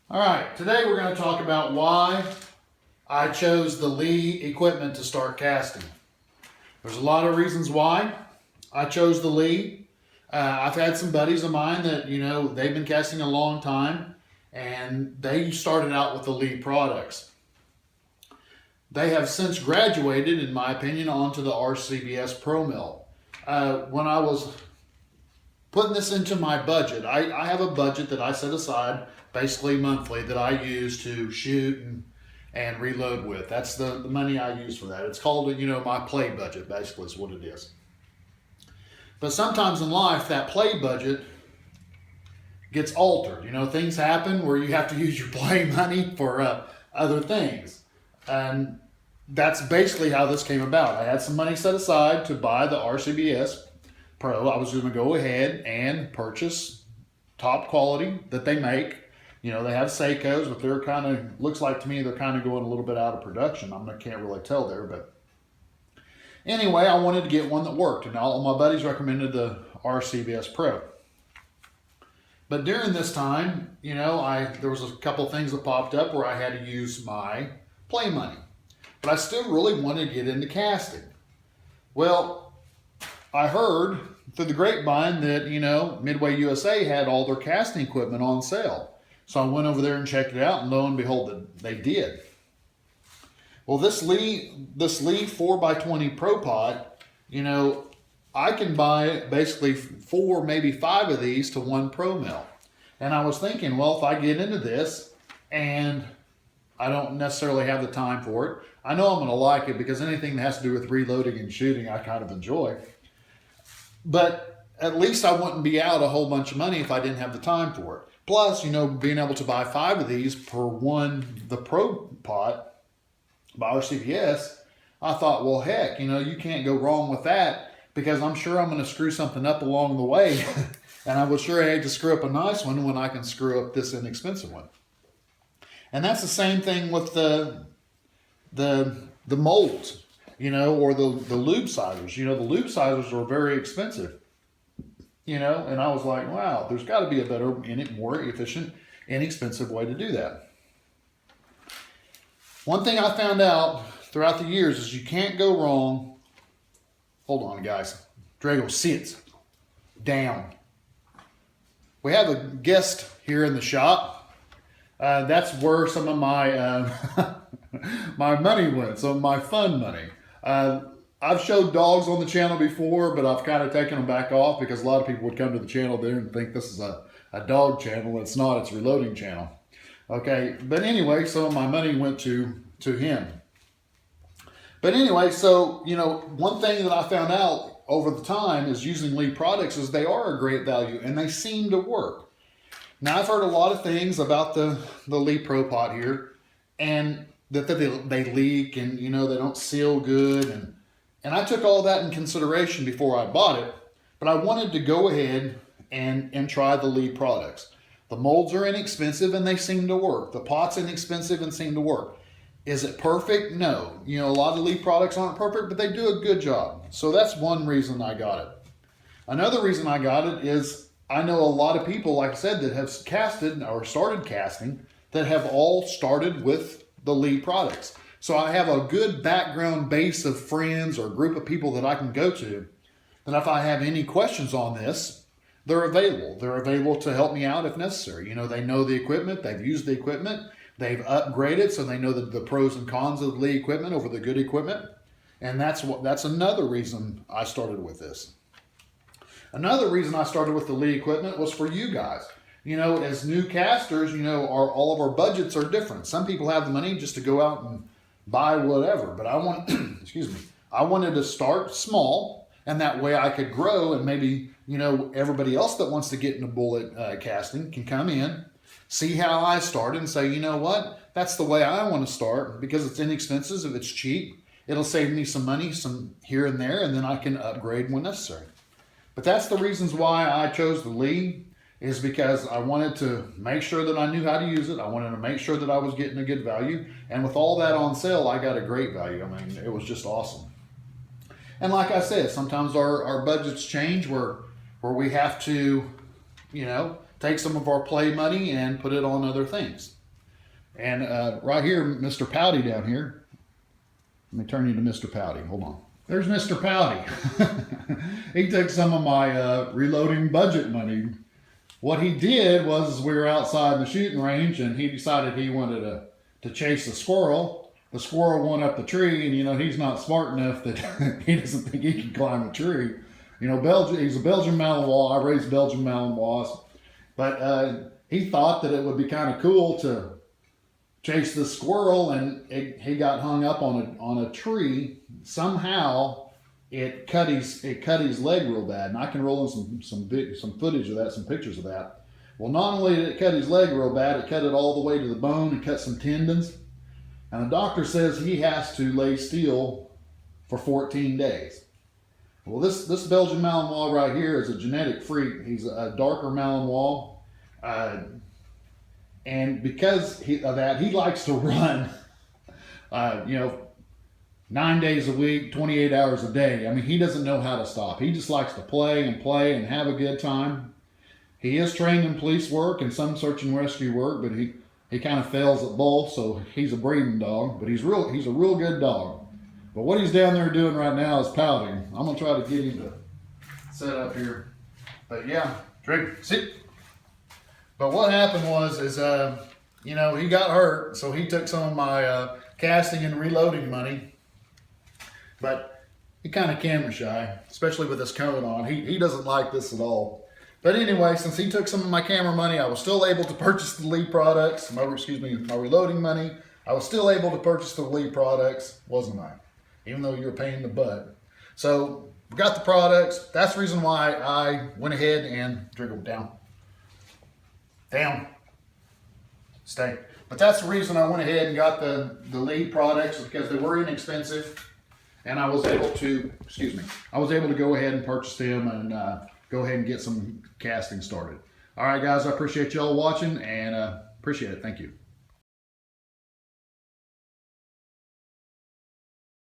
All right, today we're going to talk about why I chose the Lee equipment to start casting. There's a lot of reasons why I chose the Lee. I've had some buddies of mine that, they've been casting a long time and they started out with the Lee products. They have since graduated, in my opinion, onto the RCBS Pro Mill. When I was putting this into my budget, I have a budget that I set aside basically monthly that I use to shoot and reload with. That's the money I use for that. It's called, my play budget, basically is what it is. But sometimes in life, that play budget gets altered. Things happen where you have to use your play money for other things. And that's basically how this came about. I had some money set aside to buy the RCBS Pro. I was going to go ahead and purchase top quality that they make. They have Seikos, but they're kind of, looks like to me, they're kind of going a little bit out of production. Can't really tell there, but anyway, I wanted to get one that worked, and all my buddies recommended the RCBS Pro. But during this time, there was a couple things that popped up where I had to use my play money, but I still really wanted to get into casting. Well, I heard through the grapevine that, Midway USA had all their casting equipment on sale. So I went over there and checked it out, and lo and behold, they did. Well, this Lee 4x20 Pro Pot, I can buy basically 4, maybe 5 of these to one Pro Mill. And I was thinking, well, if I get into this and I don't necessarily have the time for it, I know I'm going to like it because anything that has to do with reloading and shooting, I kind of enjoy. But at least I wouldn't be out a whole bunch of money if I didn't have the time for it. Plus, being able to buy 5 of these per one, the Pro Pot by RCBS, I thought, well, heck, you can't go wrong with that because I'm sure I'm going to screw something up along the way. And I would sure hate to screw up a nice one when I can screw up this inexpensive one. And that's the same thing with the molds, or the lube sizers. The lube sizers are very expensive. And I was like, wow, there's got to be a better, more efficient, inexpensive way to do that. One thing I found out throughout the years is you can't go wrong. Hold on, guys. Drago sits down. We have a guest here in the shop. That's where some of my my money went, some of my fun money. I've showed dogs on the channel before, but I've kind of taken them back off because a lot of people would come to the channel there and think this is a dog channel. It's not, it's a reloading channel. Okay, but anyway, some of my money went to him. But anyway, so, one thing that I found out over the time is using Lee products is they are a great value and they seem to work. Now, I've heard a lot of things about the Lee Pro Pot here and that they leak and, they don't seal good. And I took all that in consideration before I bought it, but I wanted to go ahead and try the Lee products. The molds are inexpensive and they seem to work. The pot's inexpensive and seem to work. Is it perfect? No. A lot of Lee products aren't perfect, but they do a good job. So that's one reason I got it. Another reason I got it is I know a lot of people, like I said, that have casted or started casting that have all started with the Lee products. So I have a good background base of friends or group of people that I can go to. That if I have any questions on this, they're available. They're available to help me out if necessary. They know the equipment, they've used the equipment, they've upgraded, so they know the pros and cons of the Lee equipment over the good equipment. And that's another reason I started with this. Another reason I started with the Lee equipment was for you guys. As new casters, all of our budgets are different. Some people have the money just to go out and buy whatever, but I wanted to start small, and that way I could grow, and maybe everybody else that wants to get into bullet casting can come in, see how I started, and say, what, that's the way I want to start because it's inexpensive. If it's cheap, it'll save me some money, some here and there, and then I can upgrade when necessary. But that's the reasons why I chose the Lee. Is because I wanted to make sure that I knew how to use it. I wanted to make sure that I was getting a good value. And with all that on sale, I got a great value. It was just awesome. And like I said, sometimes our budgets change where we have to, take some of our play money and put it on other things. And right here, Mr. Pouty down here. Let me turn you to Mr. Pouty. Hold on. There's Mr. Pouty. He took some of my reloading budget money. What he did was we were outside the shooting range and he decided he wanted to chase a squirrel. The squirrel went up the tree and, you know, he's not smart enough that he doesn't think he can climb a tree. You know, he's a Belgian Malinois. I raised Belgian Malinois. But he thought that it would be kind of cool to chase the squirrel, and he got hung up on a tree. Somehow it cut his leg real bad, and I can roll in some footage of that, some pictures of that. Well, not only did it cut his leg real bad, it cut it all the way to the bone and cut some tendons. And the doctor says he has to lay still for 14 days. Well, this Belgian Malinois right here is a genetic freak. He's a darker Malinois. And because of that, he likes to run, 9 days a week, 28 hours a day. I mean, he doesn't know how to stop. He just likes to play and have a good time. He is trained in police work and some search and rescue work, but he kind of fails at both, so he's a breeding dog. But he's a real good dog. But what he's down there doing right now is pouting. I'm going to try to get him to set up here. But yeah, Drake, sit. But what happened is he got hurt, so he took some of my casting and reloading money. But he kind of camera shy, especially with this coat on. He doesn't like this at all. But anyway, since he took some of my camera money, I was still able to purchase the Lee products. My reloading money. I was still able to purchase the Lee products, wasn't I? Even though you're a pain in the butt. So we got the products. That's the reason why I went ahead and dribbled down. Stay. But that's the reason I went ahead and got the Lee products, because they were inexpensive, and I was able to go ahead and purchase them and go ahead and get some casting started. All right, guys, I appreciate y'all watching and appreciate it. Thank you.